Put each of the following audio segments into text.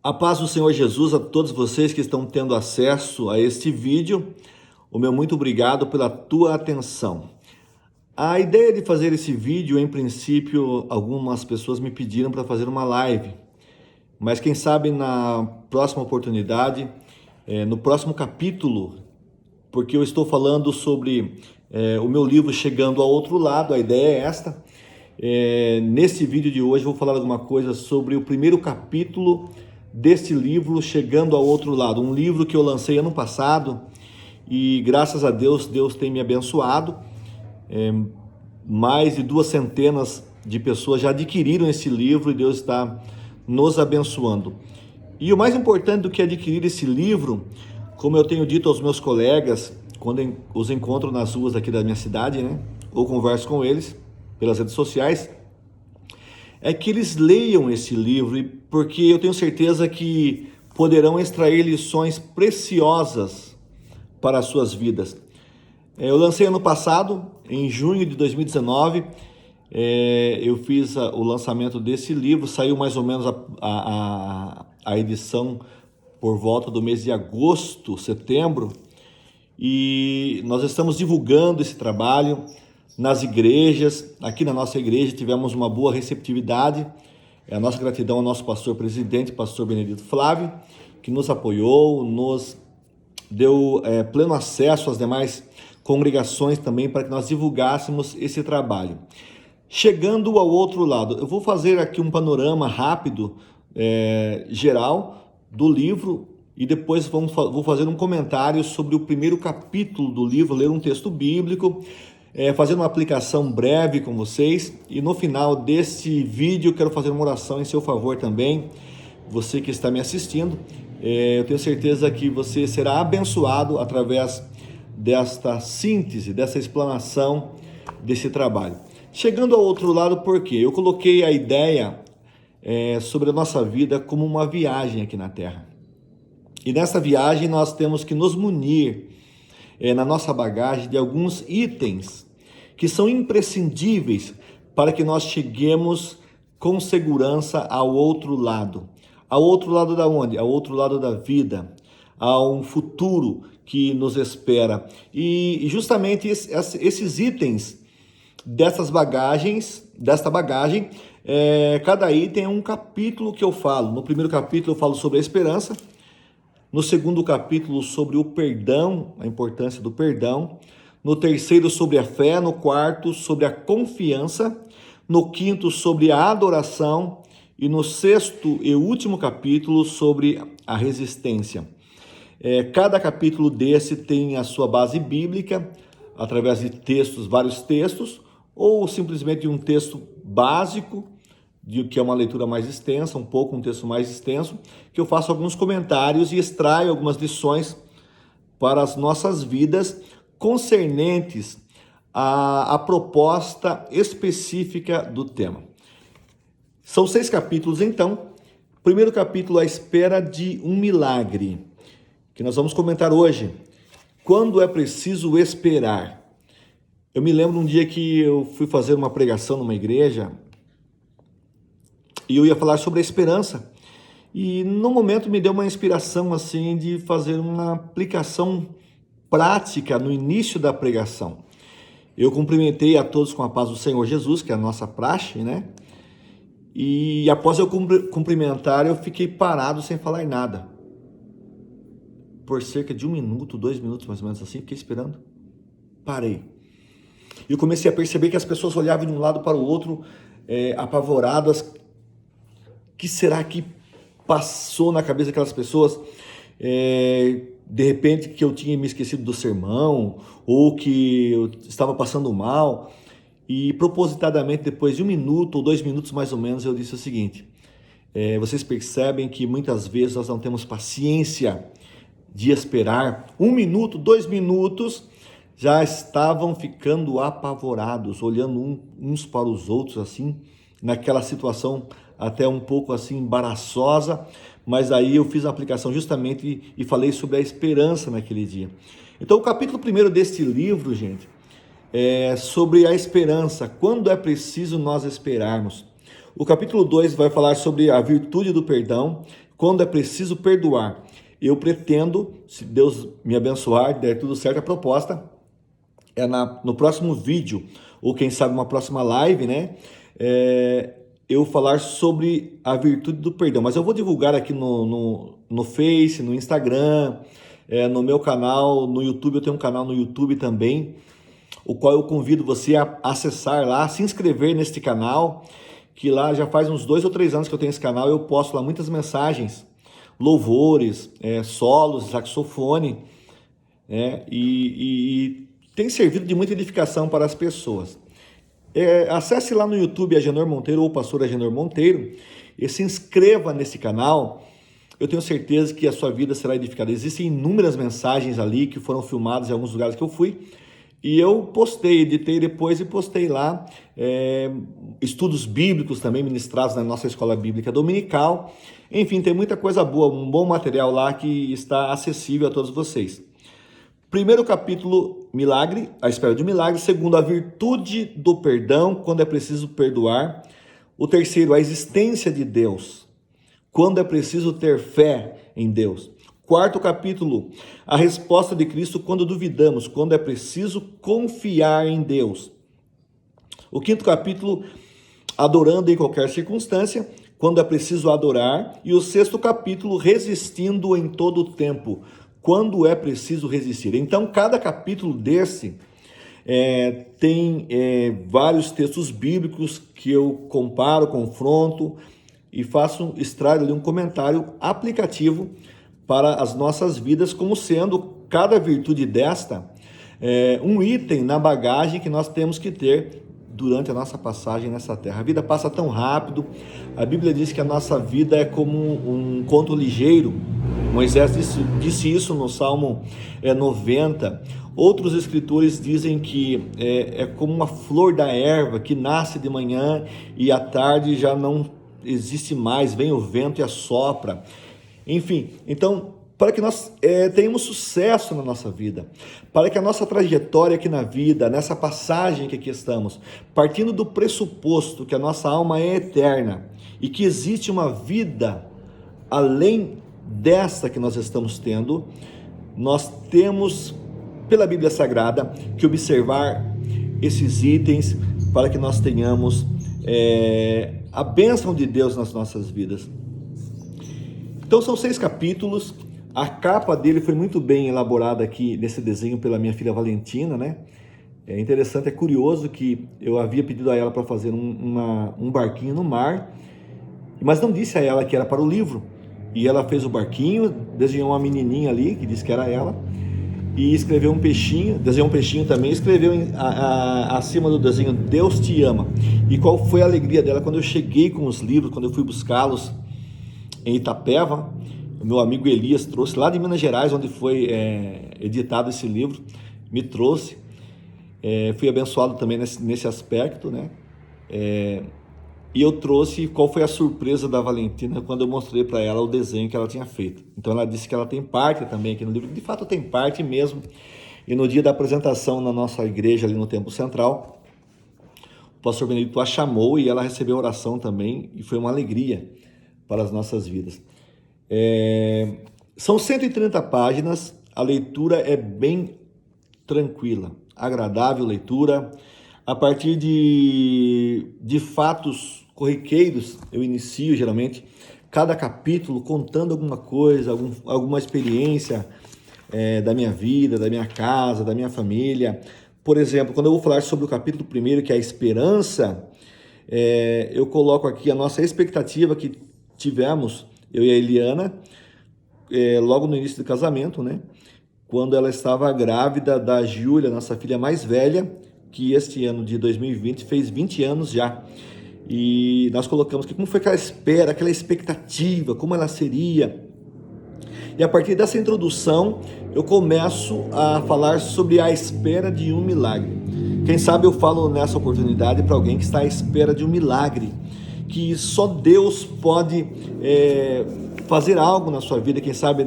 A paz do Senhor Jesus a todos vocês que estão tendo acesso a este vídeo. O meu muito obrigado pela tua atenção. A ideia de fazer esse vídeo, em princípio, algumas pessoas me pediram para fazer uma live. Mas quem sabe na próxima oportunidade, no próximo capítulo, porque eu estou falando sobre o meu livro Chegando ao Outro Lado, a ideia é esta. Nesse vídeo de hoje eu vou falar alguma coisa sobre o primeiro capítulo deste livro, Chegando ao Outro Lado, um livro que eu lancei ano passado e graças a Deus, Deus tem me abençoado. Mais de 200 de pessoas já adquiriram esse livro e Deus está nos abençoando. E o mais importante do que adquirir esse livro, como eu tenho dito aos meus colegas, quando os encontro nas ruas aqui da minha cidade, né, ou converso com eles pelas redes sociais, é que eles leiam esse livro, porque eu tenho certeza que poderão extrair lições preciosas para as suas vidas. Eu lancei ano passado, em junho de 2019, eu fiz o lançamento desse livro, saiu mais ou menos a edição por volta do mês de agosto, setembro, e nós estamos divulgando esse trabalho nas igrejas. Aqui na nossa igreja tivemos uma boa receptividade. A nossa gratidão ao nosso pastor presidente, pastor Benedito Flávio, que nos apoiou, nos deu pleno acesso às demais congregações também para que nós divulgássemos esse trabalho. Chegando ao outro lado, eu vou fazer aqui um panorama rápido, geral do livro, e depois vou fazer um comentário sobre o primeiro capítulo do livro, ler um texto bíblico, fazer uma aplicação breve com vocês, e no final desse vídeo eu quero fazer uma oração em seu favor também. Você que está me assistindo, eu tenho certeza que você será abençoado através desta síntese, dessa explanação desse trabalho. Chegando ao outro lado, por quê? Eu coloquei a ideia sobre a nossa vida como uma viagem aqui na Terra. E nessa viagem nós temos que nos munir na nossa bagagem de alguns itens que são imprescindíveis para que nós cheguemos com segurança ao outro lado. Ao outro lado da onde? Ao outro lado da vida, a um futuro que nos espera. E justamente esses itens desta bagagem, cada item é um capítulo que eu falo. No primeiro capítulo eu falo sobre a esperança. No segundo capítulo, sobre o perdão, a importância do perdão. No terceiro, sobre a fé. No quarto, sobre a confiança. No quinto, sobre a adoração. E no sexto e último capítulo, sobre a resistência. Cada capítulo desse tem a sua base bíblica, através de textos, vários textos, ou simplesmente um texto básico, que é uma leitura mais extensa, um texto mais extenso, que eu faço alguns comentários e extraio algumas lições para as nossas vidas concernentes à proposta específica do tema. São 6 capítulos, então. Primeiro capítulo, a espera de um milagre, que nós vamos comentar hoje. Quando é preciso esperar? Eu me lembro um dia que eu fui fazer uma pregação numa igreja, e eu ia falar sobre a esperança. E no momento me deu uma inspiração assim de fazer uma aplicação prática no início da pregação. Eu cumprimentei a todos com a paz do Senhor Jesus, que é a nossa praxe, né? E após eu cumprimentar, eu fiquei parado sem falar nada. Por cerca de 1 minuto, 2 minutos mais ou menos assim, fiquei esperando. Parei. E eu comecei a perceber que as pessoas olhavam de um lado para o outro, apavoradas. O que será que passou na cabeça daquelas pessoas? De repente que eu tinha me esquecido do sermão, ou que eu estava passando mal. E propositadamente, depois de 1 minuto ou 2 minutos mais ou menos, eu disse o seguinte: vocês percebem que muitas vezes nós não temos paciência de esperar. 1 minuto, 2 minutos, já estavam ficando apavorados, olhando uns para os outros assim, naquela situação até um pouco assim embaraçosa, mas aí eu fiz a aplicação justamente e falei sobre a esperança naquele dia. Então o capítulo 1 deste livro, gente, é sobre a esperança, quando é preciso nós esperarmos. O capítulo 2 vai falar sobre a virtude do perdão, quando é preciso perdoar. Eu pretendo, se Deus me abençoar, der tudo certo, a proposta é no próximo vídeo, ou quem sabe uma próxima live, né? Eu falar sobre a virtude do perdão. Mas eu vou divulgar aqui no Face, no Instagram, no meu canal, no YouTube. Eu tenho um canal no YouTube também, o qual eu convido você a acessar lá, se inscrever neste canal, que lá já faz uns 2 ou 3 anos que eu tenho esse canal. Eu posto lá muitas mensagens, louvores, solos, saxofone, e tem servido de muita edificação para as pessoas. Acesse lá no YouTube Agenor Monteiro ou Pastor Agenor Monteiro e se inscreva nesse canal. Eu tenho certeza que a sua vida será edificada. Existem inúmeras mensagens ali que foram filmadas em alguns lugares que eu fui, e eu postei, editei depois e postei lá estudos bíblicos também ministrados na nossa escola bíblica dominical. Enfim, tem muita coisa boa, um bom material lá que está acessível a todos vocês. Primeiro capítulo, milagre, a espera de um milagre. Segundo, a virtude do perdão, quando é preciso perdoar. O terceiro, a existência de Deus, quando é preciso ter fé em Deus. Quarto capítulo, a resposta de Cristo quando duvidamos, quando é preciso confiar em Deus. O quinto capítulo, adorando em qualquer circunstância, quando é preciso adorar. E o sexto capítulo, resistindo em todo o tempo, quando é preciso resistir. Então, cada capítulo desse tem vários textos bíblicos que eu comparo, confronto e extraio ali um comentário aplicativo para as nossas vidas, como sendo cada virtude desta um item na bagagem que nós temos que ter durante a nossa passagem nessa terra. A vida passa tão rápido. A Bíblia diz que a nossa vida é como um conto ligeiro. Moisés disse isso no Salmo 90. Outros escritores dizem que é como uma flor da erva que nasce de manhã e à tarde já não existe mais, vem o vento e assopra. Enfim, então, para que nós tenhamos sucesso na nossa vida, para que a nossa trajetória aqui na vida, nessa passagem que aqui estamos, partindo do pressuposto que a nossa alma é eterna e que existe uma vida além dessa que nós estamos tendo, nós temos, pela Bíblia Sagrada, que observar esses itens para que nós tenhamos a bênção de Deus nas nossas vidas. Então são 6 capítulos. A capa dele foi muito bem elaborada aqui nesse desenho pela minha filha Valentina, né? É interessante, é curioso que eu havia pedido a ela para fazer um barquinho no mar, mas não disse a ela que era para o livro. E ela fez o barquinho, desenhou uma menininha ali, que disse que era ela, e escreveu um peixinho, desenhou um peixinho também, escreveu acima do desenho, Deus te ama. E qual foi a alegria dela quando eu cheguei com os livros, quando eu fui buscá-los em Itapeva. O meu amigo Elias trouxe lá de Minas Gerais, onde foi editado esse livro, me trouxe. Fui abençoado também nesse aspecto, né? E eu trouxe, qual foi a surpresa da Valentina quando eu mostrei para ela o desenho que ela tinha feito. Então ela disse que ela tem parte também aqui no livro, de fato tem parte mesmo. E no dia da apresentação na nossa igreja ali no Templo Central, o pastor Benedito a chamou e ela recebeu oração também, e foi uma alegria para as nossas vidas. São 130 páginas, a leitura é bem tranquila, agradável leitura. A partir de fatos corriqueiros, eu inicio geralmente cada capítulo contando alguma coisa, alguma experiência da minha vida, da minha casa, da minha família. Por exemplo, quando eu vou falar sobre o capítulo 1, que é a esperança, eu coloco aqui a nossa expectativa que tivemos, eu e a Eliana, logo no início do casamento, né? Quando ela estava grávida da Júlia, nossa filha mais velha, que este ano de 2020 fez 20 anos já. E nós colocamos aqui como foi aquela espera, aquela expectativa, como ela seria. E a partir dessa introdução, eu começo a falar sobre a espera de um milagre. Quem sabe eu falo nessa oportunidade para alguém que está à espera de um milagre, que só Deus pode fazer algo na sua vida, quem sabe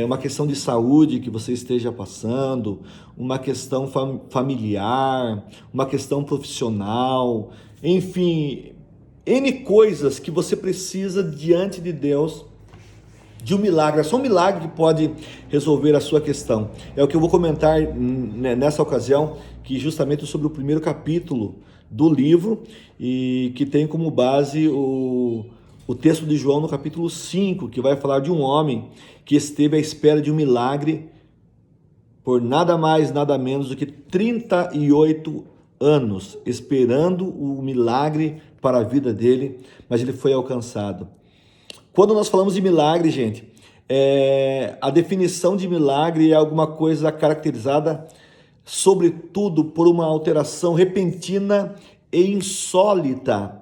uma questão de saúde que você esteja passando, uma questão familiar, uma questão profissional, enfim, N coisas que você precisa diante de Deus de um milagre. É só um milagre que pode resolver a sua questão. É o que eu vou comentar nessa ocasião, que justamente sobre o primeiro capítulo do livro, e que tem como base o texto de João no capítulo 5, que vai falar de um homem que esteve à espera de um milagre por nada mais, nada menos do que 38 anos, esperando o milagre para a vida dele, mas ele foi alcançado. Quando nós falamos de milagre, gente, a definição de milagre é alguma coisa caracterizada, sobretudo, por uma alteração repentina e insólita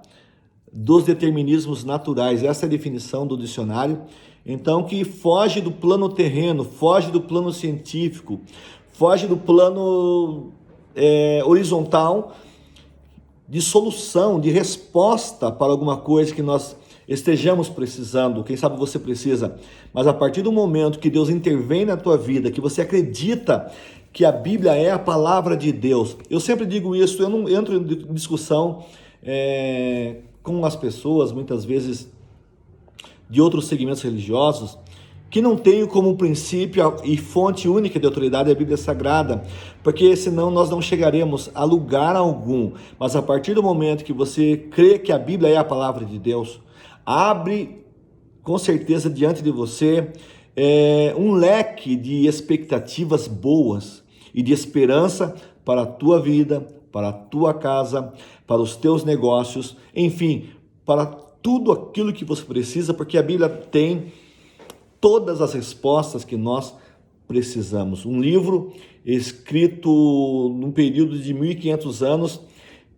dos determinismos naturais. Essa é a definição do dicionário. Então, que foge do plano terreno, foge do plano científico, foge do plano horizontal de solução, de resposta para alguma coisa que nós estejamos precisando. Quem sabe você precisa, mas a partir do momento que Deus intervém na tua vida, que você acredita que a Bíblia é a palavra de Deus. Eu sempre digo isso, eu não entro em discussão com as pessoas, muitas vezes de outros segmentos religiosos, que não tenho como princípio e fonte única de autoridade a Bíblia Sagrada, porque senão nós não chegaremos a lugar algum. Mas a partir do momento que você crê que a Bíblia é a palavra de Deus, abre com certeza diante de você um leque de expectativas boas e de esperança para a tua vida, para a tua casa, para os teus negócios, enfim, para tudo aquilo que você precisa, porque a Bíblia tem todas as respostas que nós precisamos. Um livro escrito num período de 1500 anos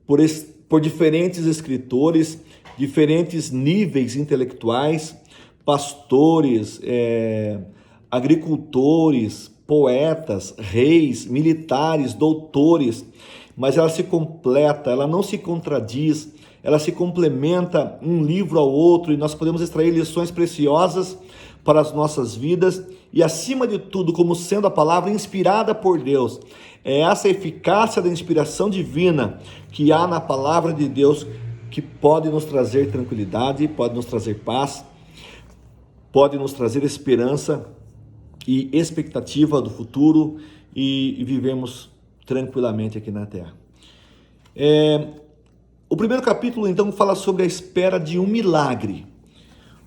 por diferentes escritores, diferentes níveis intelectuais, pastores, agricultores, poetas, reis, militares, doutores, mas ela se completa, ela não se contradiz, ela se complementa um livro ao outro, e nós podemos extrair lições preciosas para as nossas vidas, e acima de tudo, como sendo a palavra inspirada por Deus. É essa eficácia da inspiração divina que há na palavra de Deus, que pode nos trazer tranquilidade, pode nos trazer paz, pode nos trazer esperança e expectativa do futuro, e vivemos tranquilamente aqui na terra. O primeiro capítulo, então, fala sobre a espera de um milagre.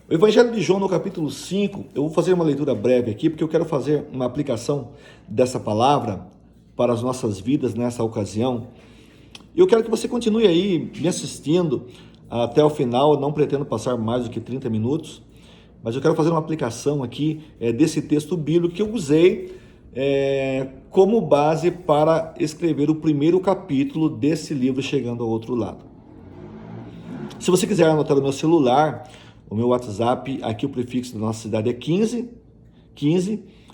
O Evangelho de João, no capítulo 5, eu vou fazer uma leitura breve aqui, porque eu quero fazer uma aplicação dessa palavra para as nossas vidas nessa ocasião. Eu quero que você continue aí me assistindo até o final. Eu não pretendo passar mais do que 30 minutos, mas eu quero fazer uma aplicação aqui desse texto bíblico que eu usei como base para escrever o primeiro capítulo desse livro, Chegando ao Outro Lado. Se você quiser anotar no meu celular, o meu WhatsApp, aqui o prefixo da nossa cidade é 15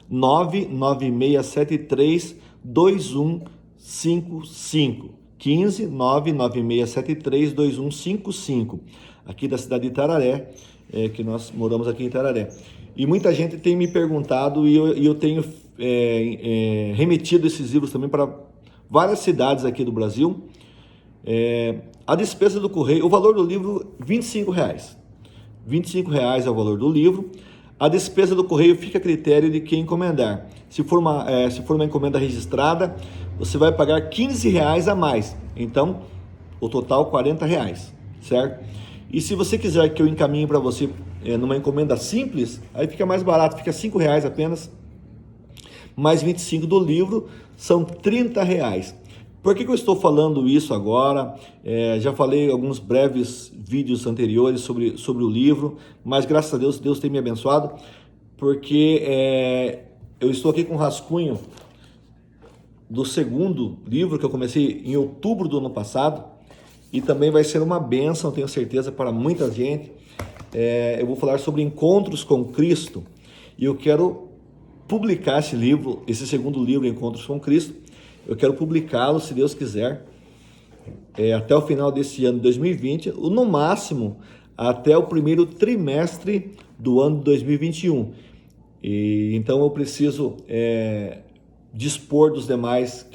99673 2155. 15 99673 2155. Aqui da cidade de Itararé, que nós moramos aqui em Itararé. E muita gente tem me perguntado, e eu tenho remetido esses livros também para várias cidades aqui do Brasil. A despesa do correio, o valor do livro, R$25. R$25 é o valor do livro. A despesa do correio fica a critério de quem encomendar. Se for uma encomenda registrada, você vai pagar R$15 a mais. Então, o total R$40, certo? E se você quiser que eu encaminhe para você numa encomenda simples, aí fica mais barato, fica R$5 apenas, mais 25 do livro, são R$30. Por que eu estou falando isso agora? Já falei alguns breves vídeos anteriores sobre o livro, mas graças a Deus, Deus tem me abençoado, porque eu estou aqui com um rascunho do segundo livro que eu comecei em outubro do ano passado, e também vai ser uma bênção, tenho certeza, para muita gente. Eu vou falar sobre encontros com Cristo, e eu quero publicar esse livro, esse segundo livro, Encontros com Cristo. Eu quero publicá-lo, se Deus quiser, até o final desse ano de 2020, ou no máximo até o primeiro trimestre do ano de 2021. Então eu preciso dispor dos demais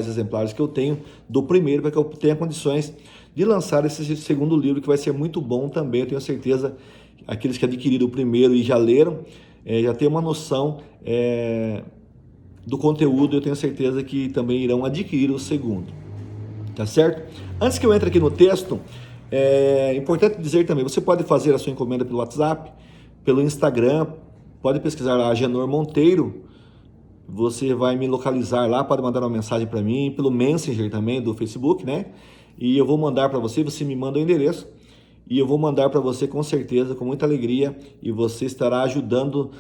exemplares que eu tenho, do primeiro, para que eu tenha condições de lançar esse segundo livro, que vai ser muito bom também. Eu tenho certeza, aqueles que adquiriram o primeiro e já leram, já tem uma noção do conteúdo. Eu tenho certeza que também irão adquirir o segundo, tá certo? Antes que eu entre aqui no texto, é importante dizer também, você pode fazer a sua encomenda pelo WhatsApp, pelo Instagram, pode pesquisar lá, Agenor Monteiro, você vai me localizar lá, pode mandar uma mensagem para mim, pelo Messenger também do Facebook, né? E eu vou mandar para você, você me manda o endereço, e eu vou mandar para você com certeza, com muita alegria, e você estará ajudando,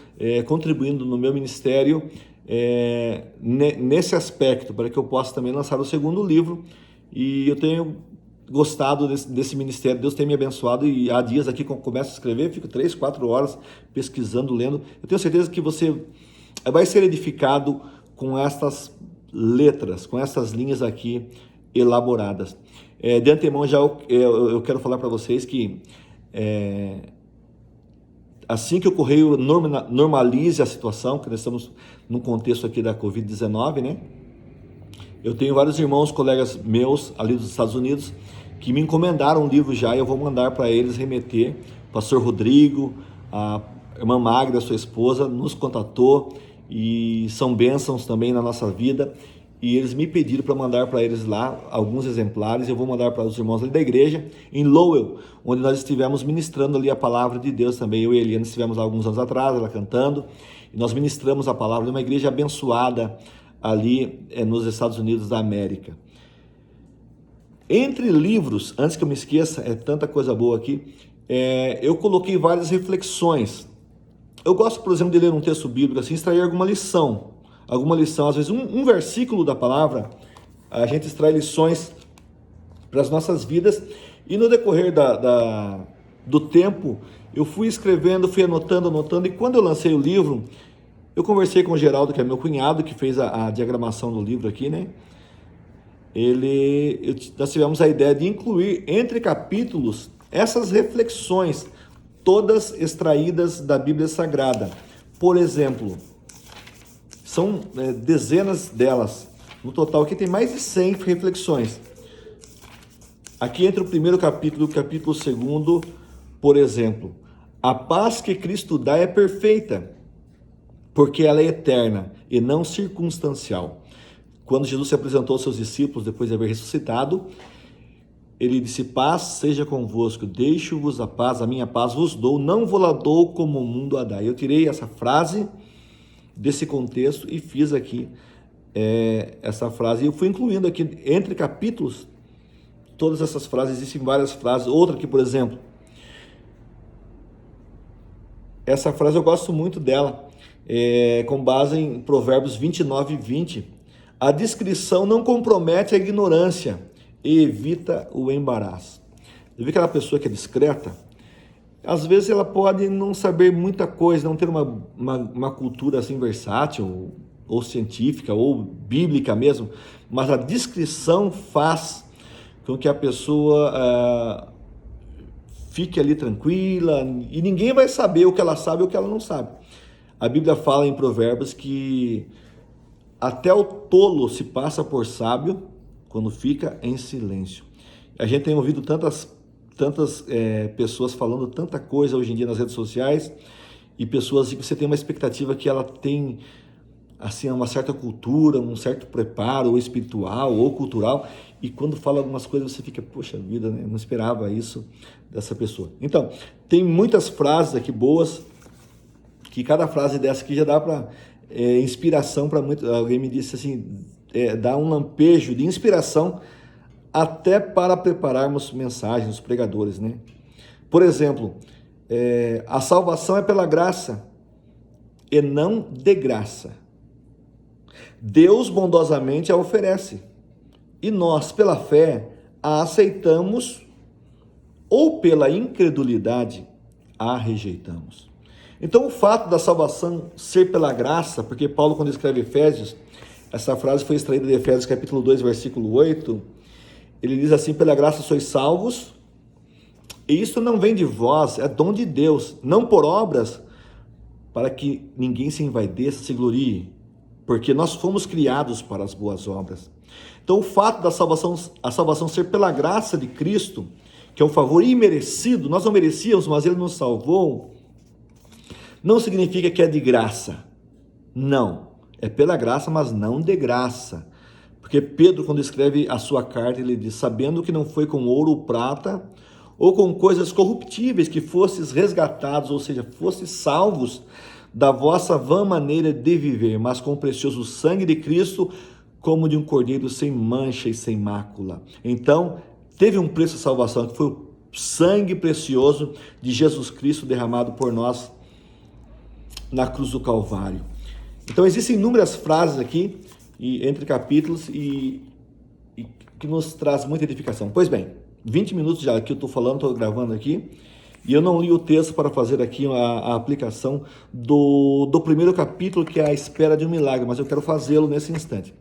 contribuindo no meu ministério, nesse aspecto, para que eu possa também lançar o segundo livro. E eu tenho gostado desse ministério, Deus tem me abençoado, e há dias aqui que eu começo a escrever, fico 3, 4 horas pesquisando, lendo. Eu tenho certeza que você vai ser edificado com estas letras, com essas linhas aqui elaboradas. De antemão já eu quero falar para vocês que assim que o Correio normalize a situação, que nós estamos num contexto aqui da Covid-19, né? Eu tenho vários irmãos, colegas meus ali dos Estados Unidos, que me encomendaram um livro já, e eu vou mandar para eles remeter. O pastor Rodrigo, a irmã Magda, sua esposa, nos contatou, e são bênçãos também na nossa vida, e eles me pediram para mandar para eles lá alguns exemplares. Eu vou mandar para os irmãos ali da igreja, em Lowell, onde nós estivemos ministrando ali a palavra de Deus também. Eu e a Eliana estivemos há alguns anos atrás, ela cantando, e nós ministramos a palavra de uma igreja abençoada ali nos Estados Unidos da América. Entre livros, antes que eu me esqueça, é tanta coisa boa aqui, eu coloquei várias reflexões. Eu gosto, por exemplo, de ler um texto bíblico assim, extrair alguma lição, às vezes um versículo da palavra, a gente extrai lições para as nossas vidas, e no decorrer do tempo, eu fui escrevendo, fui anotando, e quando eu lancei o livro, eu conversei com o Geraldo, que é meu cunhado, que fez a diagramação do livro aqui, né? Nós tivemos a ideia de incluir entre capítulos essas reflexões, todas extraídas da Bíblia Sagrada. Por exemplo, são dezenas delas. No total aqui tem mais de 100 reflexões. Aqui entre o primeiro capítulo e o capítulo segundo, por exemplo, a paz que Cristo dá é perfeita, porque ela é eterna e não circunstancial. Quando Jesus se apresentou aos seus discípulos, depois de haver ressuscitado, ele disse: paz seja convosco, deixo-vos a paz, a minha paz vos dou, não vou-la dou como o mundo a dá. Eu tirei essa frase desse contexto e fiz aqui essa frase. E eu fui incluindo aqui, entre capítulos, todas essas frases. Existem várias frases. Outra aqui, por exemplo, essa frase eu gosto muito dela, com base em Provérbios 29:20. A discrição não compromete a ignorância e evita o embaraço. Você vê aquela pessoa que é discreta, às vezes ela pode não saber muita coisa, não ter uma cultura assim versátil, ou científica, ou bíblica mesmo, mas a discrição faz com que a pessoa fique ali tranquila, e ninguém vai saber o que ela sabe ou o que ela não sabe. A Bíblia fala em Provérbios que até o tolo se passa por sábio quando fica em silêncio. A gente tem ouvido tantas pessoas falando tanta coisa hoje em dia nas redes sociais, e pessoas que você tem uma expectativa que ela tem assim, uma certa cultura, um certo preparo, ou espiritual ou cultural, e quando fala algumas coisas você fica, poxa vida, né? Eu não esperava isso dessa pessoa. Então, tem muitas frases aqui boas, que cada frase dessa aqui já dá para inspiração para muito. Alguém me disse assim, dá um lampejo de inspiração até para prepararmos mensagens, os pregadores, né? Por exemplo, a salvação é pela graça e não de graça. Deus bondosamente a oferece, e nós, pela fé, a aceitamos, ou pela incredulidade, a rejeitamos. Então, o fato da salvação ser pela graça, porque Paulo, quando escreve Efésios, essa frase foi extraída de Efésios capítulo 2, versículo 8, ele diz assim: pela graça sois salvos, e isso não vem de vós, é dom de Deus, não por obras, para que ninguém se envaideça, se glorie. porque nós fomos criados para as boas obras. Então o fato da a salvação ser pela graça de Cristo, que é um favor imerecido, nós não merecíamos, mas Ele nos salvou, não significa que é de graça. Não, é pela graça, mas não de graça. Porque Pedro, quando escreve a sua carta, ele diz, sabendo que não foi com ouro ou prata, ou com coisas corruptíveis que fostes resgatados, ou seja, fostes salvos da vossa vã maneira de viver, mas com o precioso sangue de Cristo, como de um cordeiro sem mancha e sem mácula. Então, teve um preço de salvação, que foi o sangue precioso de Jesus Cristo derramado por nós na cruz do Calvário. Então, existem inúmeras frases aqui, entre capítulos, e que nos traz muita edificação. Pois bem, 20 minutos já que eu estou falando, estou gravando aqui, e eu não li o texto para fazer aqui a aplicação do primeiro capítulo, que é a espera de um milagre, mas eu quero fazê-lo nesse instante.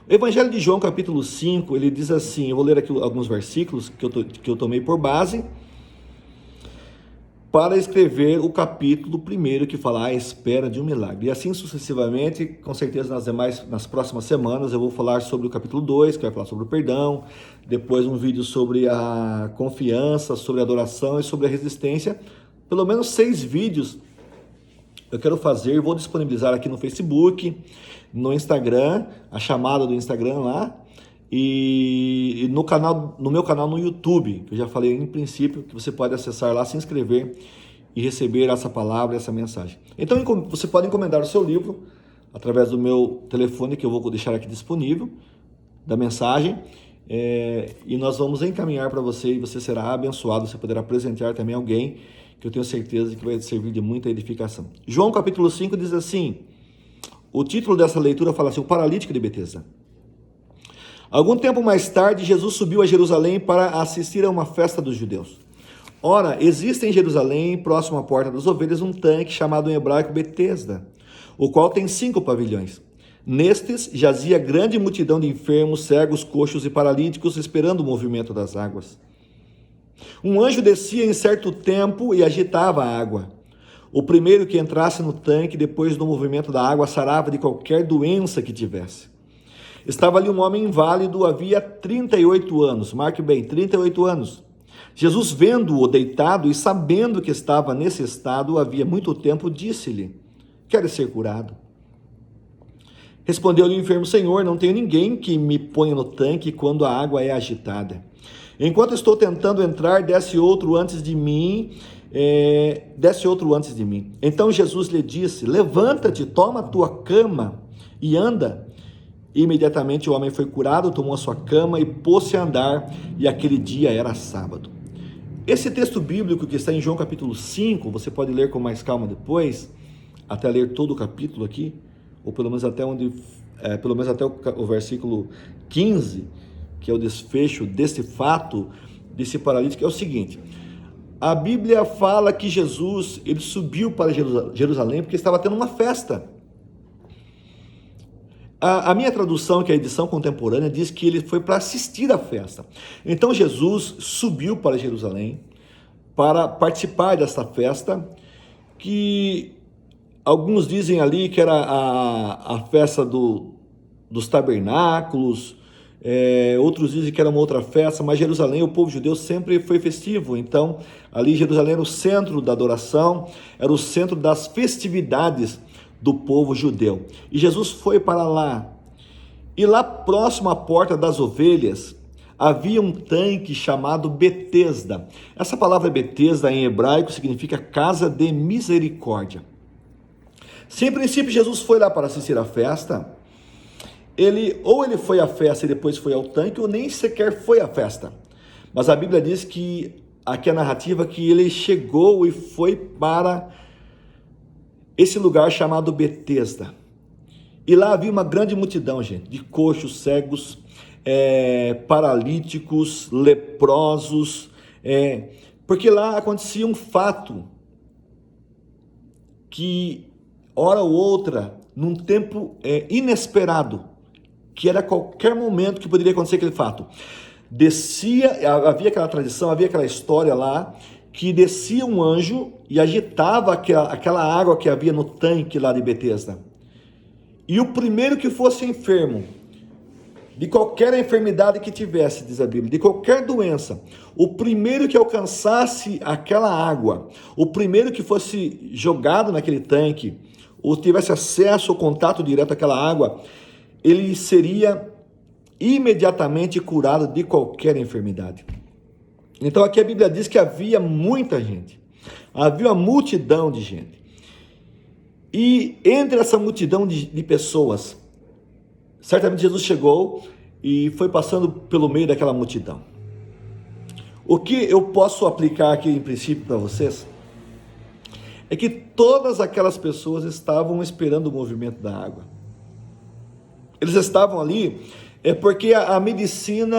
O Evangelho de João, capítulo 5, ele diz assim, eu vou ler aqui alguns versículos que eu tomei por base, para escrever o capítulo primeiro, que fala a espera de um milagre. E assim sucessivamente, com certeza nas próximas semanas, eu vou falar sobre o capítulo 2, que vai falar sobre o perdão, depois um vídeo sobre a confiança, sobre a adoração e sobre a resistência. Pelo menos 6 vídeos eu quero fazer, vou disponibilizar aqui no Facebook, no Instagram, a chamada do Instagram lá, e no meu canal no YouTube, que eu já falei em princípio, que você pode acessar lá, se inscrever e receber essa palavra, essa mensagem. Então você pode encomendar o seu livro através do meu telefone, que eu vou deixar aqui disponível, da mensagem, e nós vamos encaminhar para você, e você será abençoado, você poderá presentear também alguém, que eu tenho certeza que vai servir de muita edificação. João capítulo 5 diz assim, o título dessa leitura fala assim, o paralítico de Betesda. Algum tempo mais tarde, Jesus subiu a Jerusalém para assistir a uma festa dos judeus. Ora, existe em Jerusalém, próximo à porta das ovelhas, um tanque chamado em hebraico Betesda, o qual tem 5 pavilhões. Nestes jazia grande multidão de enfermos, cegos, coxos e paralíticos, esperando o movimento das águas. Um anjo descia em certo tempo e agitava a água. O primeiro que entrasse no tanque, depois do movimento da água, sarava de qualquer doença que tivesse. Estava ali um homem inválido, havia 38 anos, marque bem, 38 anos. Jesus, vendo-o deitado e sabendo que estava nesse estado, havia muito tempo, disse-lhe, queres ser curado? Respondeu-lhe o enfermo, Senhor, não tenho ninguém que me ponha no tanque quando a água é agitada. Enquanto estou tentando entrar, desce outro antes de mim. Então Jesus lhe disse, levanta-te, toma a tua cama e anda. Imediatamente o homem foi curado, tomou a sua cama e pôs-se a andar, e aquele dia era sábado. Esse texto bíblico que está em João capítulo 5, você pode ler com mais calma depois, até ler todo o capítulo aqui, ou pelo menos até o versículo 15, que é o desfecho desse fato, desse paralítico, é o seguinte, a Bíblia fala que Jesus, ele subiu para Jerusalém porque estava tendo uma festa. A minha tradução, que é a edição contemporânea, diz que ele foi para assistir à festa. Então Jesus subiu para Jerusalém para participar dessa festa, que alguns dizem ali que era a festa dos tabernáculos, outros dizem que era uma outra festa, mas Jerusalém, o povo judeu sempre foi festivo, então ali Jerusalém era o centro da adoração, era o centro das festividades do povo judeu. E Jesus foi para lá. E lá próximo à porta das ovelhas, havia um tanque chamado Betesda. Essa palavra Betesda em hebraico significa casa de misericórdia. Se em princípio Jesus foi lá para assistir à festa, ele foi à festa e depois foi ao tanque, ou nem sequer foi à festa. Mas a Bíblia diz que, aqui a narrativa, que ele chegou e foi para esse lugar chamado Betesda. E lá havia uma grande multidão, gente, de coxos, cegos, paralíticos, leprosos, porque lá acontecia um fato que, hora ou outra, num tempo inesperado, que era a qualquer momento que poderia acontecer aquele fato. Havia aquela tradição, havia aquela história lá, que descia um anjo e agitava aquela água que havia no tanque lá de Betesda. E o primeiro que fosse enfermo, de qualquer enfermidade que tivesse, diz a Bíblia, de qualquer doença, o primeiro que alcançasse aquela água, o primeiro que fosse jogado naquele tanque, ou tivesse acesso ao contato direto àquela água, ele seria imediatamente curado de qualquer enfermidade. Então aqui a Bíblia diz que havia muita gente, havia uma multidão de gente. E entre essa multidão de pessoas, certamente Jesus chegou e foi passando pelo meio daquela multidão. O que eu posso aplicar aqui em princípio para vocês é que todas aquelas pessoas estavam esperando o movimento da água. Eles estavam ali porque a medicina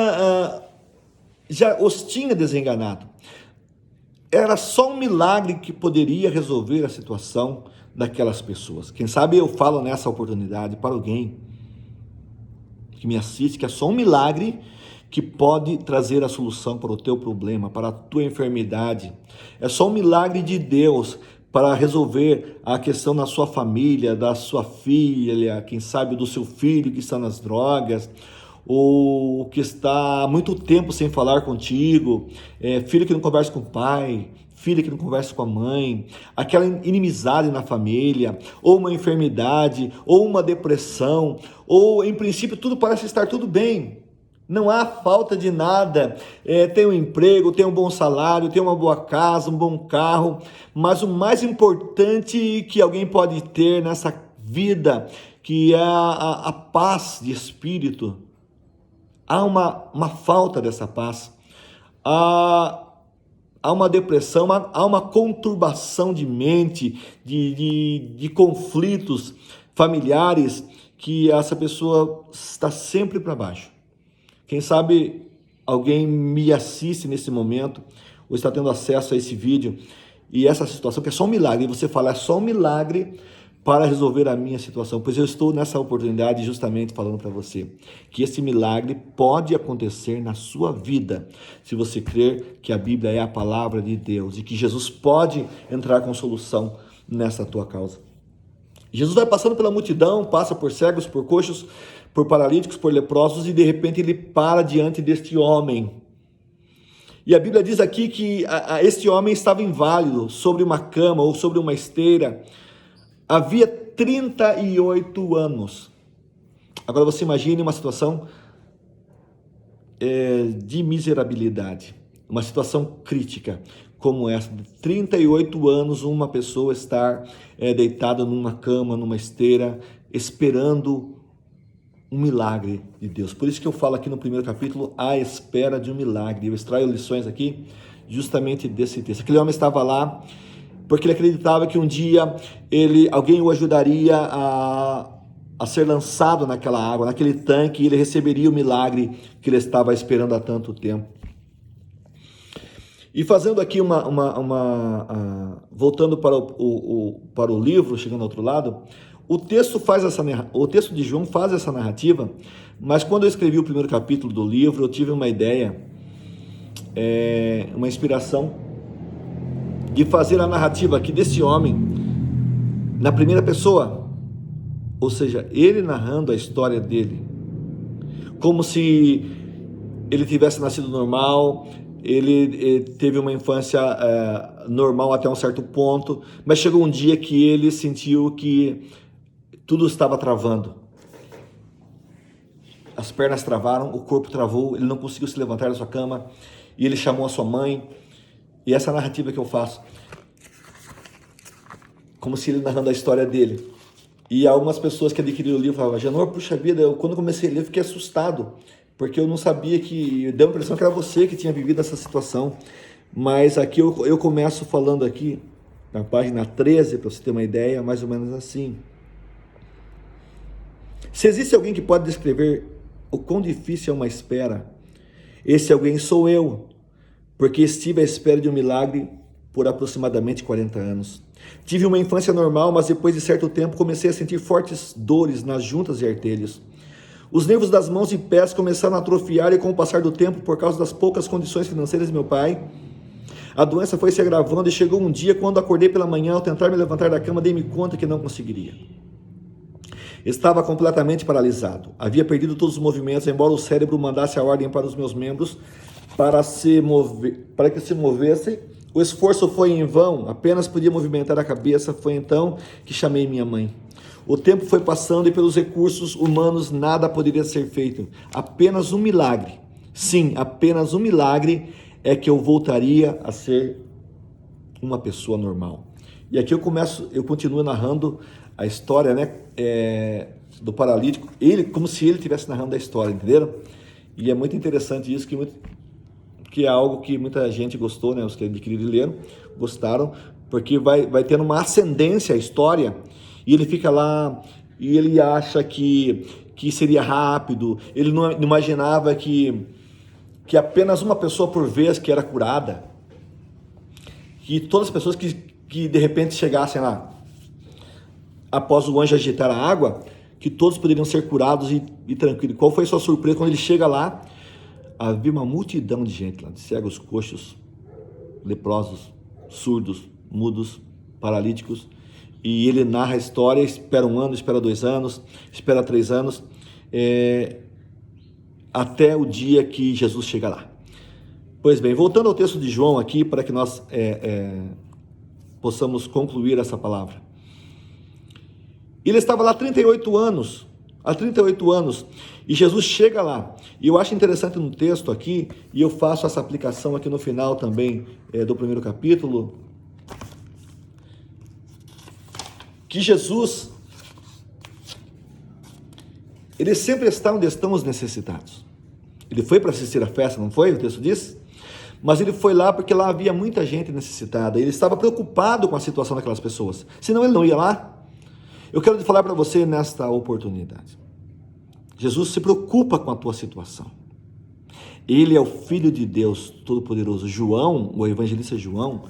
já os tinha desenganado. Era só um milagre que poderia resolver a situação daquelas pessoas. Quem sabe eu falo nessa oportunidade para alguém que me assiste, que é só um milagre que pode trazer a solução para o teu problema, para a tua enfermidade. É só um milagre de Deus para resolver a questão na sua família, da sua filha, quem sabe do seu filho que está nas drogas, ou que está há muito tempo sem falar contigo, filho que não conversa com o pai, filha que não conversa com a mãe, aquela inimizade na família, ou uma enfermidade, ou uma depressão, ou em princípio tudo parece estar tudo bem. Não há falta de nada, tem um emprego, tem um bom salário, tem uma boa casa, um bom carro, mas o mais importante que alguém pode ter nessa vida, que é a paz de espírito, há uma falta dessa paz, há uma depressão, há uma conturbação de mente, de conflitos familiares, que essa pessoa está sempre para baixo. Quem sabe alguém me assiste nesse momento, ou está tendo acesso a esse vídeo, e essa situação que é só um milagre, e você fala, é só um milagre para resolver a minha situação, pois eu estou nessa oportunidade justamente falando para você, que esse milagre pode acontecer na sua vida, se você crer que a Bíblia é a palavra de Deus, e que Jesus pode entrar com solução nessa tua causa. Jesus vai passando pela multidão, passa por cegos, por coxos, por paralíticos, por leprosos, e de repente ele para diante deste homem. E a Bíblia diz aqui que este homem estava inválido, sobre uma cama ou sobre uma esteira, havia 38 anos. Agora você imagine uma situação de miserabilidade, uma situação crítica como essa, de 38 anos, uma pessoa estar deitada numa cama, numa esteira, esperando um milagre de Deus. Por isso que eu falo aqui no primeiro capítulo, à espera de um milagre. Eu extraio lições aqui justamente desse texto. Aquele homem estava lá porque ele acreditava que um dia alguém o ajudaria a ser lançado naquela água, naquele tanque, e ele receberia o milagre que ele estava esperando há tanto tempo. E fazendo aqui voltando para o livro, chegando ao outro lado, o texto de João faz essa narrativa, mas quando eu escrevi o primeiro capítulo do livro, eu tive uma ideia, uma inspiração de fazer a narrativa aqui desse homem na primeira pessoa, ou seja, ele narrando a história dele, como se ele tivesse nascido normal, ele teve uma infância normal até um certo ponto, mas chegou um dia que ele sentiu que tudo estava travando. As pernas travaram, o corpo travou, ele não conseguiu se levantar da sua cama, e ele chamou a sua mãe. E essa narrativa que eu faço, como se ele narrando a história dele. E algumas pessoas que adquiriram o livro falavam, Agenor, puxa vida, quando comecei a ler, fiquei assustado, porque eu não sabia deu a impressão que era você que tinha vivido essa situação. Mas aqui eu começo falando aqui, na página 13, para você ter uma ideia, mais ou menos assim. Se existe alguém que pode descrever o quão difícil é uma espera, esse alguém sou eu, porque estive à espera de um milagre por aproximadamente 40 anos. Tive uma infância normal, mas depois de certo tempo comecei a sentir fortes dores nas juntas e artelhos. Os nervos das mãos e pés começaram a atrofiar e com o passar do tempo, por causa das poucas condições financeiras de meu pai, a doença foi se agravando e chegou um dia quando acordei pela manhã, ao tentar me levantar da cama, dei-me conta que não conseguiria. Estava completamente paralisado. Havia perdido todos os movimentos, embora o cérebro mandasse a ordem para os meus membros para que se movessem. O esforço foi em vão, apenas podia movimentar a cabeça. Foi então que chamei minha mãe. O tempo foi passando e pelos recursos humanos nada poderia ser feito. Apenas um milagre. Sim, apenas um milagre é que eu voltaria a ser uma pessoa normal. E aqui eu continuo narrando a história, né, do paralítico, como se ele estivesse narrando a história, entenderam? E é muito interessante isso, que é algo que muita gente gostou, né, os que adquiriram e leram, gostaram, porque vai tendo uma ascendência a história, e ele fica lá, e ele acha que seria rápido, ele não imaginava que apenas uma pessoa por vez que era curada, que todas as pessoas que de repente chegassem lá, após o anjo agitar a água, que todos poderiam ser curados e tranquilos. Qual foi a sua surpresa quando ele chega lá? Havia uma multidão de gente lá, de cegos, coxos, leprosos, surdos, mudos, paralíticos, e ele narra a história, espera 1 ano, espera 2 anos, espera 3 anos, até o dia que Jesus chega lá. Pois bem, voltando ao texto de João aqui, para que nós possamos concluir essa palavra. Ele estava lá há 38 anos, e Jesus chega lá. E eu acho interessante no texto aqui, e eu faço essa aplicação aqui no final também do primeiro capítulo, que Jesus, ele sempre está onde estão os necessitados. Ele foi para assistir a festa, não foi? O texto diz? Mas ele foi lá porque lá havia muita gente necessitada. Ele estava preocupado com a situação daquelas pessoas. Senão ele não ia lá. Eu quero falar para você nesta oportunidade. Jesus se preocupa com a tua situação. Ele é o Filho de Deus Todo-Poderoso. João, o evangelista João,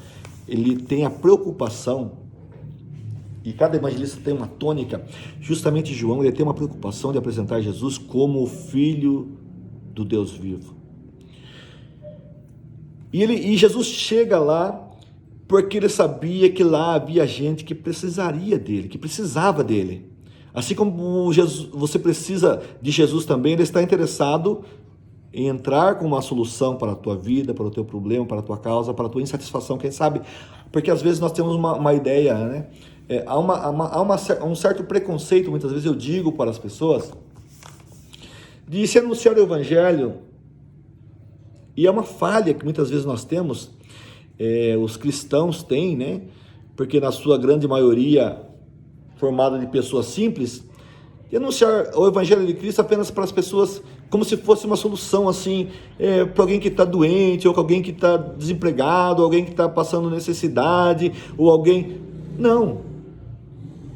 ele tem a preocupação, e cada evangelista tem uma tônica. Justamente João, ele tem uma preocupação de apresentar Jesus como o Filho do Deus vivo. E Jesus chega lá porque ele sabia que lá havia gente que precisaria dele, que precisava dele. Assim como você precisa de Jesus também, ele está interessado em entrar com uma solução para a tua vida, para o teu problema, para a tua causa, para a tua insatisfação, quem sabe? Porque às vezes nós temos uma ideia, né? Há um certo preconceito, muitas vezes eu digo para as pessoas, de se anunciar o evangelho, e é uma falha que muitas vezes nós temos, os cristãos têm, né? Porque na sua grande maioria formada de pessoas simples, e anunciar o evangelho de Cristo apenas para as pessoas como se fosse uma solução assim, para alguém que está doente, ou para alguém que está desempregado, ou alguém que está passando necessidade, ou alguém... Não.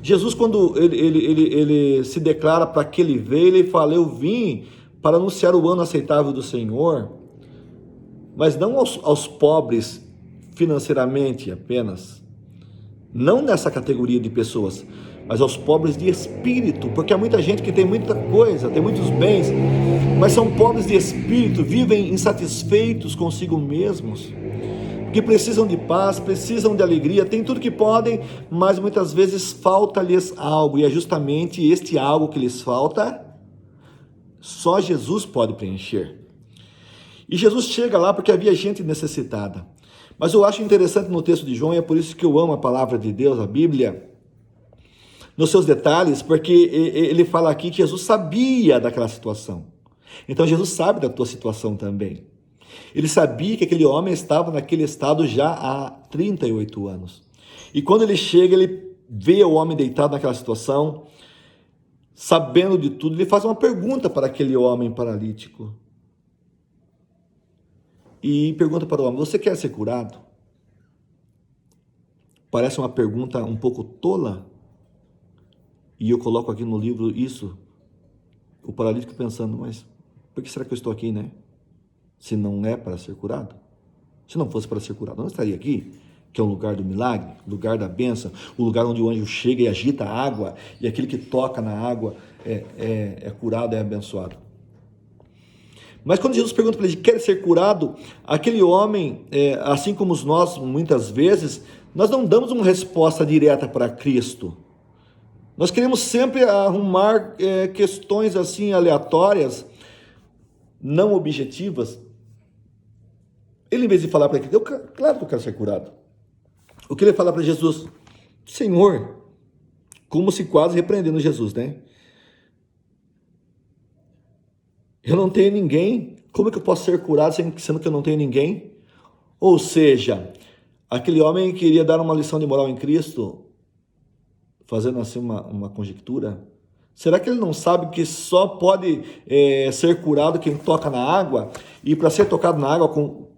Jesus, quando ele se declara para que ele veio, ele fala, eu vim para anunciar o ano aceitável do Senhor, mas não aos pobres financeiramente apenas, não nessa categoria de pessoas, mas aos pobres de espírito, porque há muita gente que tem muita coisa, tem muitos bens, mas são pobres de espírito, vivem insatisfeitos consigo mesmos, que precisam de paz, precisam de alegria, têm tudo que podem, mas muitas vezes falta-lhes algo, e é justamente este algo que lhes falta, só Jesus pode preencher. E Jesus chega lá porque havia gente necessitada. Mas eu acho interessante no texto de João, e é por isso que eu amo a palavra de Deus, a Bíblia, nos seus detalhes, porque ele fala aqui que Jesus sabia daquela situação. Então Jesus sabe da tua situação também. Ele sabia que aquele homem estava naquele estado já há 38 anos. E quando ele chega, ele vê o homem deitado naquela situação, sabendo de tudo, ele faz uma pergunta para aquele homem paralítico. E pergunta para o homem, você quer ser curado? Parece uma pergunta um pouco tola. E eu coloco aqui no livro isso, o paralítico pensando, mas por que será que eu estou aqui, né? Se não é para ser curado? Se não fosse para ser curado, eu não estaria aqui, que é o lugar do milagre, o lugar da bênção, o lugar onde o anjo chega e agita a água, e aquele que toca na água é curado, é abençoado. Mas quando Jesus pergunta para ele, quer ser curado? Aquele homem, assim como nós, muitas vezes, nós não damos uma resposta direta para Cristo. Nós queremos sempre arrumar questões assim aleatórias, não objetivas. Ele, em vez de falar para ele, claro que eu quero ser curado. O que ele fala para Jesus? Senhor, como se quase repreendendo Jesus, né? Eu não tenho ninguém, como é que eu posso ser curado sendo que eu não tenho ninguém? Ou seja, aquele homem queria dar uma lição de moral em Cristo, fazendo assim uma conjectura. Será que ele não sabe que só pode ser curado quem toca na água? E para ser tocado na água,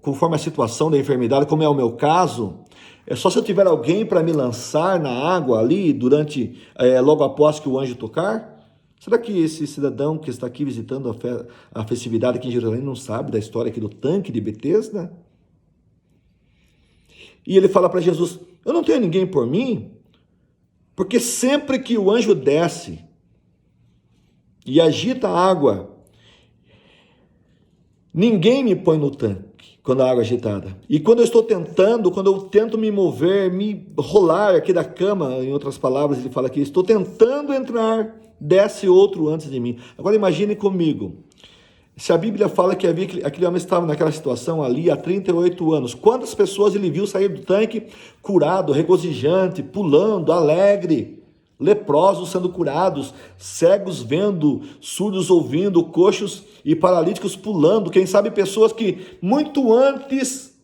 conforme a situação da enfermidade, como é o meu caso, é só se eu tiver alguém para me lançar na água ali, logo após que o anjo tocar? Será que esse cidadão que está aqui visitando a festividade aqui em Jerusalém não sabe da história aqui do tanque de Betesda? E ele fala para Jesus, eu não tenho ninguém por mim, porque sempre que o anjo desce e agita a água, ninguém me põe no tanque quando a água é agitada. E quando eu tento me mover, me rolar aqui da cama, em outras palavras, ele fala aqui, estou tentando entrar, desce outro antes de mim. Agora imagine comigo, se a Bíblia fala que aquele homem estava naquela situação ali há 38 anos, quantas pessoas ele viu sair do tanque curado, regozijante, pulando, alegre, leprosos sendo curados, cegos vendo, surdos ouvindo, coxos e paralíticos pulando, quem sabe pessoas que muito antes,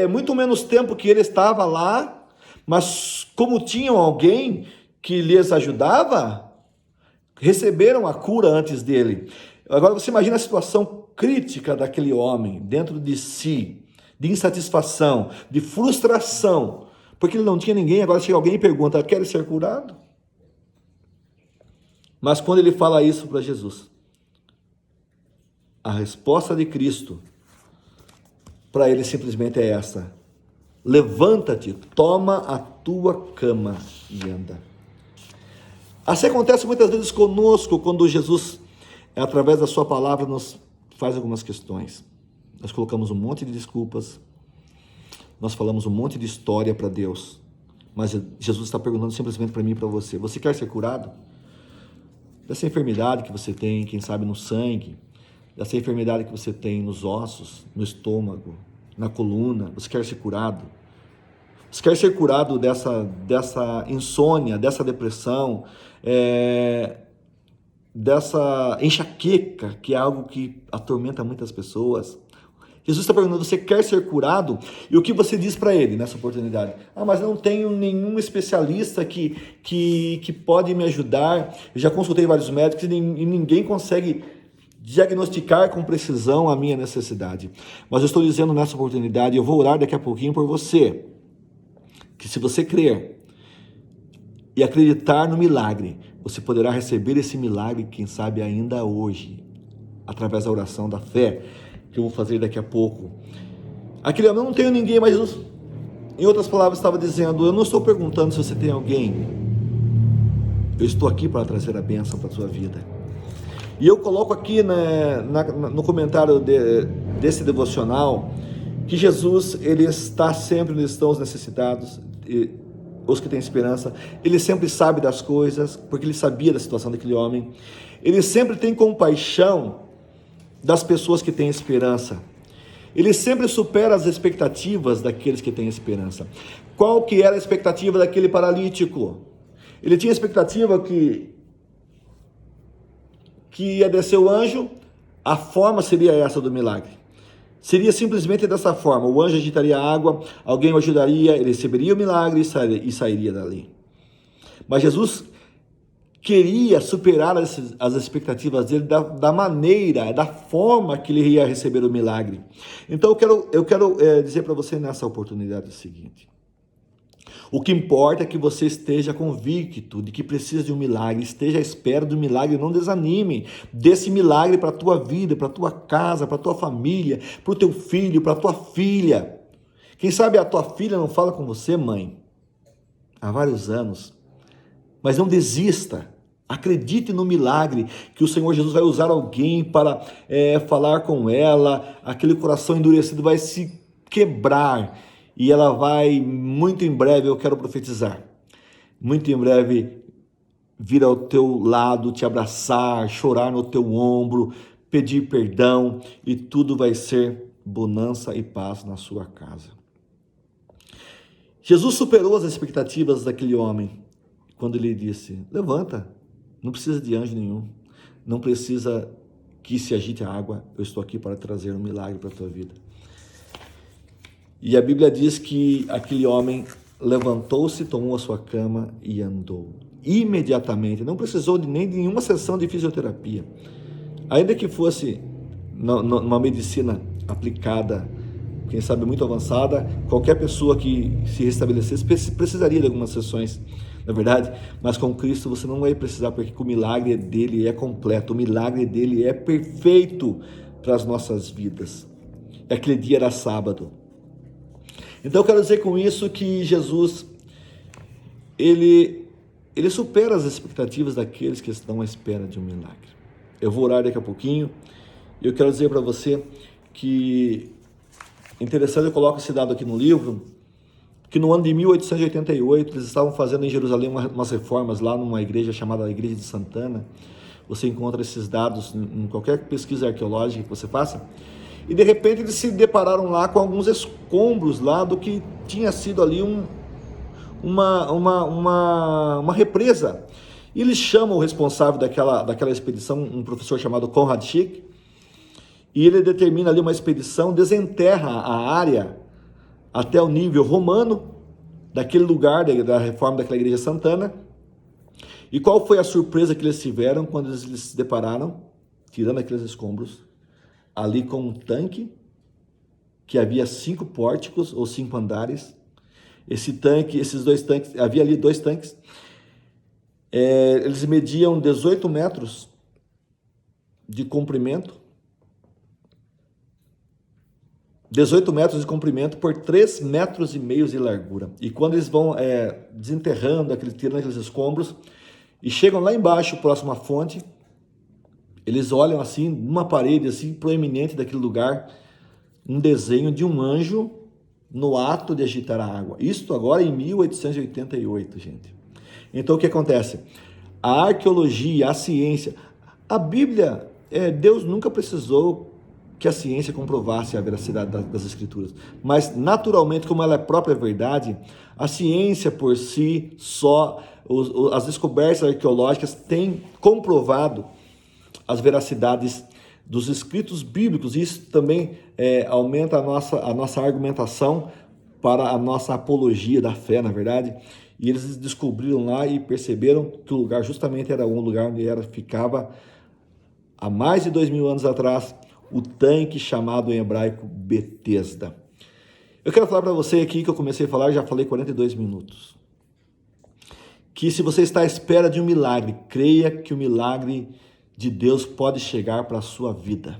muito menos tempo que ele estava lá, mas como tinham alguém que lhes ajudava, receberam a cura antes dele. Agora você imagina a situação crítica daquele homem, dentro de si, de insatisfação, de frustração, porque ele não tinha ninguém, agora chega alguém e pergunta, quer ser curado? Mas quando ele fala isso para Jesus, a resposta de Cristo para ele simplesmente é essa, levanta-te, toma a tua cama e anda. Assim acontece muitas vezes conosco, quando Jesus, através da sua palavra, nos faz algumas questões. Nós colocamos um monte de desculpas, nós falamos um monte de história para Deus, mas Jesus está perguntando simplesmente para mim e para você, você quer ser curado? Dessa enfermidade que você tem, quem sabe no sangue, dessa enfermidade que você tem nos ossos, no estômago, na coluna, você quer ser curado? Você quer ser curado dessa insônia, dessa depressão, dessa enxaqueca, que é algo que atormenta muitas pessoas? Jesus está perguntando, você quer ser curado? E o que você diz para ele nessa oportunidade? Mas eu não tenho nenhum especialista que pode me ajudar. Eu já consultei vários médicos e ninguém consegue diagnosticar com precisão a minha necessidade. Mas eu estou dizendo nessa oportunidade, eu vou orar daqui a pouquinho por você, que se você crer e acreditar no milagre, você poderá receber esse milagre, quem sabe ainda hoje, através da oração da fé, que eu vou fazer daqui a pouco. Aquele homem, eu não tenho ninguém, mas Jesus, em outras palavras, estava dizendo, eu não estou perguntando se você tem alguém, eu estou aqui para trazer a bênção para a sua vida. E eu coloco aqui no comentário desse devocional, que Jesus, ele está sempre onde estão os necessitados, os que têm esperança. Ele sempre sabe das coisas, porque ele sabia da situação daquele homem. Ele sempre tem compaixão das pessoas que têm esperança. Ele sempre supera as expectativas daqueles que têm esperança. Qual que era a expectativa daquele paralítico? Ele tinha a expectativa que ia descer o anjo, a forma seria essa do milagre. Seria simplesmente dessa forma, o anjo agitaria a água, alguém o ajudaria, ele receberia o milagre e sairia dali. Mas Jesus queria superar as expectativas dele da maneira, da forma que ele ia receber o milagre. Então eu quero dizer para você nessa oportunidade o seguinte: o que importa é que você esteja convicto de que precisa de um milagre, esteja à espera do milagre, não desanime desse milagre para a tua vida, para a tua casa, para a tua família, para o teu filho, para a tua filha. Quem sabe a tua filha não fala com você, mãe, há vários anos, mas não desista, acredite no milagre, que o Senhor Jesus vai usar alguém para falar com ela, aquele coração endurecido vai se quebrar, e ela vai, muito em breve, eu quero profetizar, muito em breve vir ao teu lado, te abraçar, chorar no teu ombro, pedir perdão, e tudo vai ser bonança e paz na sua casa. Jesus superou as expectativas daquele homem quando ele disse: levanta, não precisa de anjo nenhum, não precisa que se agite a água, eu estou aqui para trazer um milagre para a tua vida. E a Bíblia diz que aquele homem levantou-se, tomou a sua cama e andou. Imediatamente, não precisou nem de nenhuma sessão de fisioterapia. Ainda que fosse numa medicina aplicada, quem sabe muito avançada, qualquer pessoa que se restabelecesse precisaria de algumas sessões, na verdade, mas com Cristo você não vai precisar, porque o milagre dele é completo, o milagre dele é perfeito para as nossas vidas. Aquele dia era sábado. Então eu quero dizer com isso que Jesus, ele supera as expectativas daqueles que estão à espera de um milagre. Eu vou orar daqui a pouquinho, e eu quero dizer para você que, interessante, eu coloco esse dado aqui no livro, que no ano de 1888, eles estavam fazendo em Jerusalém umas reformas lá numa igreja chamada Igreja de Santana. Você encontra esses dados em qualquer pesquisa arqueológica que você faça. E de repente eles se depararam lá com alguns escombros lá do que tinha sido ali uma represa. E eles chamam o responsável daquela expedição, um professor chamado Conrad Schick, e ele determina ali uma expedição, desenterra a área até o nível romano daquele lugar, da reforma daquela igreja Santana. E qual foi a surpresa que eles tiveram quando eles se depararam, tirando aqueles escombros, ali com um tanque, que havia 5 pórticos ou 5 andares. Esses 2 tanques, havia ali 2 tanques, eles mediam 18 metros de comprimento, 18 metros de comprimento por 3,5 metros de largura. E quando eles vão desenterrando, tirando aqueles escombros, e chegam lá embaixo, próximo à fonte, eles olham assim, numa parede assim, proeminente daquele lugar, um desenho de um anjo no ato de agitar a água. Isso agora em 1888, gente. Então o que acontece? A arqueologia, a ciência, a Bíblia, Deus nunca precisou que a ciência comprovasse a veracidade das escrituras, mas naturalmente, como ela é própria verdade, a ciência por si só, as descobertas arqueológicas têm comprovado as veracidades dos escritos bíblicos. Isso também aumenta a nossa argumentação para a nossa apologia da fé, na verdade. E eles descobriram lá e perceberam que o lugar justamente era um lugar onde ficava há mais de 2000 anos atrás o tanque chamado em hebraico Betesda. Eu quero falar para você aqui que eu comecei a falar, já falei 42 minutos. Que se você está à espera de um milagre, creia que o milagre de Deus pode chegar para a sua vida.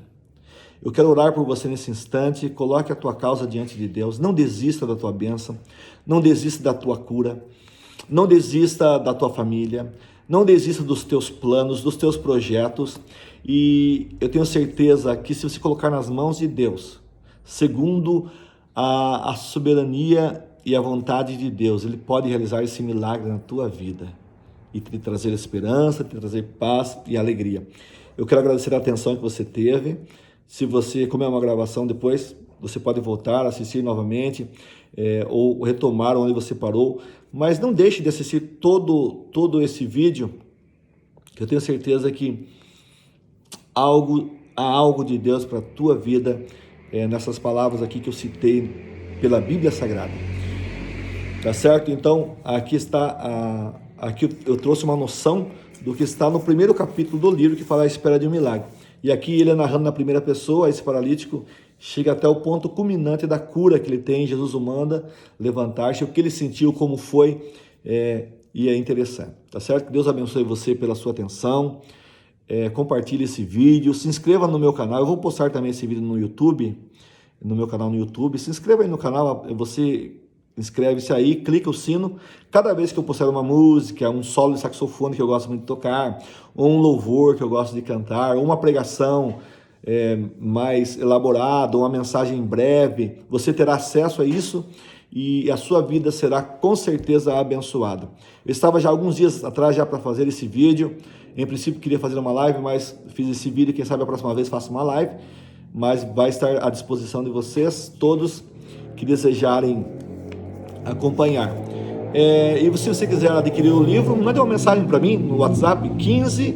Eu quero orar por você nesse instante, coloque a tua causa diante de Deus, não desista da tua bênção, não desista da tua cura, não desista da tua família, não desista dos teus planos, dos teus projetos, e eu tenho certeza que se você colocar nas mãos de Deus, segundo a soberania e a vontade de Deus, Ele pode realizar esse milagre na tua vida e te trazer esperança, te trazer paz e alegria. Eu quero agradecer a atenção que você teve. Se você, como é uma gravação, depois você pode voltar, assistir novamente, ou retomar onde você parou, mas não deixe de assistir todo esse vídeo, que eu tenho certeza que há algo de Deus para a tua vida, nessas palavras aqui que eu citei pela Bíblia Sagrada. Tá certo? Então, aqui está, aqui eu trouxe uma noção do que está no primeiro capítulo do livro, que fala a espera de um milagre. E aqui ele é narrando na primeira pessoa, esse paralítico chega até o ponto culminante da cura que ele tem. Jesus o manda levantar-se, o que ele sentiu, como foi, e é interessante, tá certo? Que Deus abençoe você pela sua atenção, compartilhe esse vídeo, se inscreva no meu canal, eu vou postar também esse vídeo no YouTube, no meu canal no YouTube, se inscreva aí no canal, você inscreve-se aí, clica o sino, cada vez que eu postar uma música, um solo de saxofone que eu gosto muito de tocar, ou um louvor que eu gosto de cantar, ou uma pregação mais elaborada, uma mensagem breve, você terá acesso a isso e a sua vida será com certeza abençoada. Eu estava já alguns dias atrás já para fazer esse vídeo. Em princípio queria fazer uma live, mas fiz esse vídeo. Quem sabe a próxima vez faço uma live, mas vai estar à disposição de vocês todos que desejarem acompanhar. E se você quiser adquirir o livro, mande uma mensagem para mim no WhatsApp 15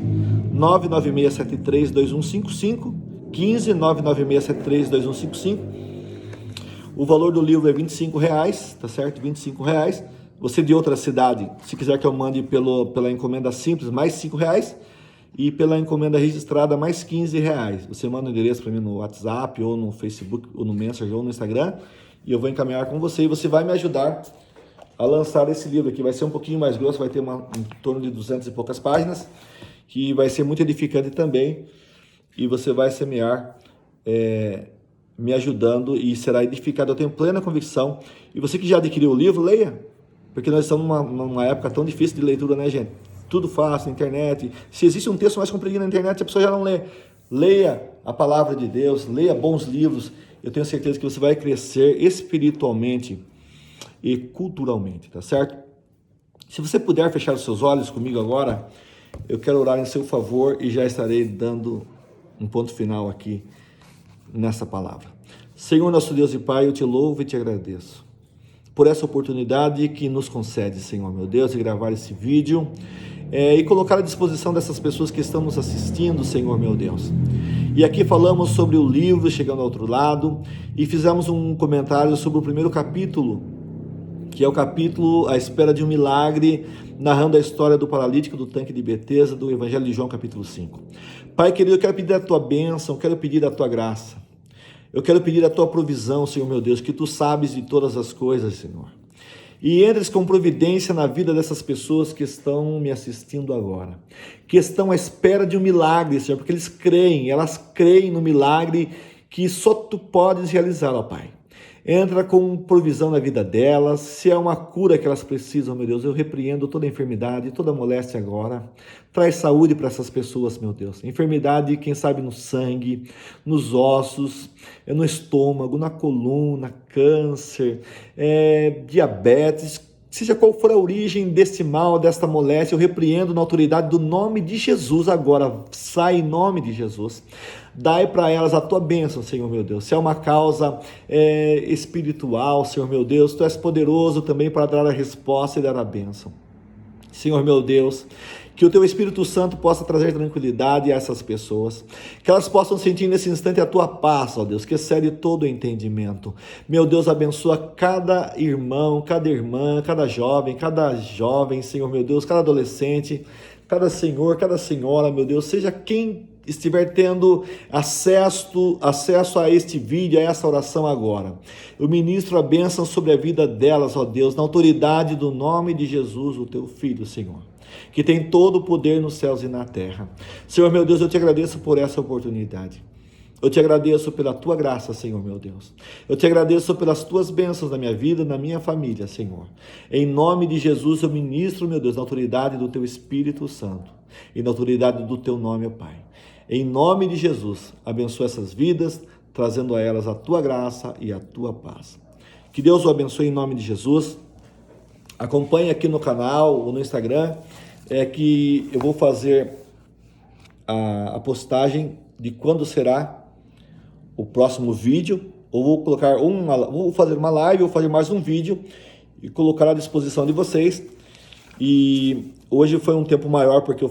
99673 2155, 15 99673 2155. O valor do livro é R$25, tá certo? R$25. Você de outra cidade, se quiser que eu mande pela encomenda simples, mais R$5. E pela encomenda registrada, mais R$15. Você manda o endereço para mim no WhatsApp, ou no Facebook, ou no Messenger, ou no Instagram, e eu vou encaminhar com você. E você vai me ajudar a lançar esse livro aqui. Vai ser um pouquinho mais grosso, vai ter em torno de 200 e poucas páginas, que vai ser muito edificante também. E você vai semear me ajudando e será edificado. Eu tenho plena convicção. E você que já adquiriu o livro, leia. Porque nós estamos numa época tão difícil de leitura, né, gente? Tudo fácil na internet. Se existe um texto mais comprido na internet, a pessoa já não lê. Leia a palavra de Deus, leia bons livros. Eu tenho certeza que você vai crescer espiritualmente e culturalmente, tá certo? Se você puder fechar os seus olhos comigo agora, eu quero orar em seu favor e já estarei dando um ponto final aqui nessa palavra. Senhor, nosso Deus e Pai, eu te louvo e te agradeço por essa oportunidade que nos concede, Senhor, meu Deus, de gravar esse vídeo e colocar à disposição dessas pessoas que estão nos assistindo, Senhor, meu Deus. E aqui falamos sobre o livro Chegando ao Outro Lado e fizemos um comentário sobre o primeiro capítulo, que é o capítulo A Espera de um Milagre, narrando a história do paralítico do tanque de Betesda, do Evangelho de João, capítulo 5. Pai querido, eu quero pedir a tua bênção, quero pedir a tua graça, eu quero pedir a tua provisão, Senhor meu Deus, que tu sabes de todas as coisas, Senhor. E entres com providência na vida dessas pessoas que estão me assistindo agora, que estão à espera de um milagre, Senhor, porque elas creem no milagre que só tu podes realizar, ó Pai. Entra com provisão na vida delas, se é uma cura que elas precisam, meu Deus, eu repreendo toda enfermidade, toda moléstia agora. Traz saúde para essas pessoas, meu Deus. Enfermidade, quem sabe no sangue, nos ossos, no estômago, na coluna, câncer, diabetes, seja qual for a origem desse mal, desta moléstia, eu repreendo na autoridade do nome de Jesus agora. Sai em nome de Jesus. Dai para elas a tua bênção, Senhor meu Deus. Se é uma causa espiritual, Senhor meu Deus, tu és poderoso também para dar a resposta e dar a bênção. Senhor meu Deus, que o teu Espírito Santo possa trazer tranquilidade a essas pessoas, que elas possam sentir nesse instante a tua paz, ó Deus, que excede todo o entendimento. Meu Deus, abençoa cada irmão, cada irmã, cada jovem, Senhor meu Deus, cada adolescente, cada senhor, cada senhora, meu Deus, seja quem estiver tendo acesso a este vídeo, a essa oração agora. Eu ministro a bênção sobre a vida delas, ó Deus, na autoridade do nome de Jesus, o teu Filho, Senhor, que tem todo o poder nos céus e na terra. Senhor meu Deus, eu te agradeço por essa oportunidade. Eu te agradeço pela tua graça, Senhor meu Deus. Eu te agradeço pelas tuas bênçãos na minha vida, na minha família, Senhor. Em nome de Jesus eu ministro, meu Deus, na autoridade do teu Espírito Santo e na autoridade do teu nome, ó Pai. Em nome de Jesus, abençoa essas vidas, trazendo a elas a tua graça e a tua paz. Que Deus o abençoe em nome de Jesus. Acompanhe aqui no canal ou no Instagram, que eu vou fazer a postagem de quando será o próximo vídeo, ou vou fazer uma live, ou fazer mais um vídeo e colocar à disposição de vocês. E hoje foi um tempo maior, porque eu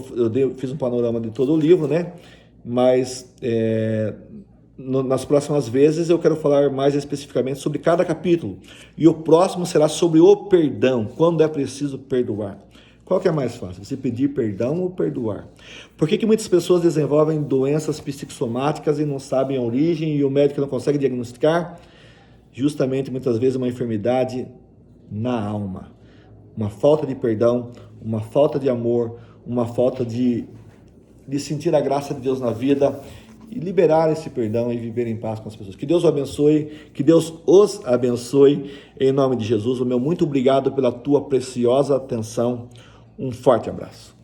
fiz um panorama de todo o livro, né? Mas nas próximas vezes eu quero falar mais especificamente sobre cada capítulo. E o próximo será sobre o perdão, quando é preciso perdoar. Qual que é mais fácil? Você pedir perdão ou perdoar? Por que muitas pessoas desenvolvem doenças psicossomáticas e não sabem a origem e o médico não consegue diagnosticar? Justamente, muitas vezes, uma enfermidade na alma. Uma falta de perdão, uma falta de amor, uma falta de sentir a graça de Deus na vida e liberar esse perdão e viver em paz com as pessoas. Que Deus o abençoe, que Deus os abençoe, em nome de Jesus. O meu muito obrigado pela tua preciosa atenção. Um forte abraço.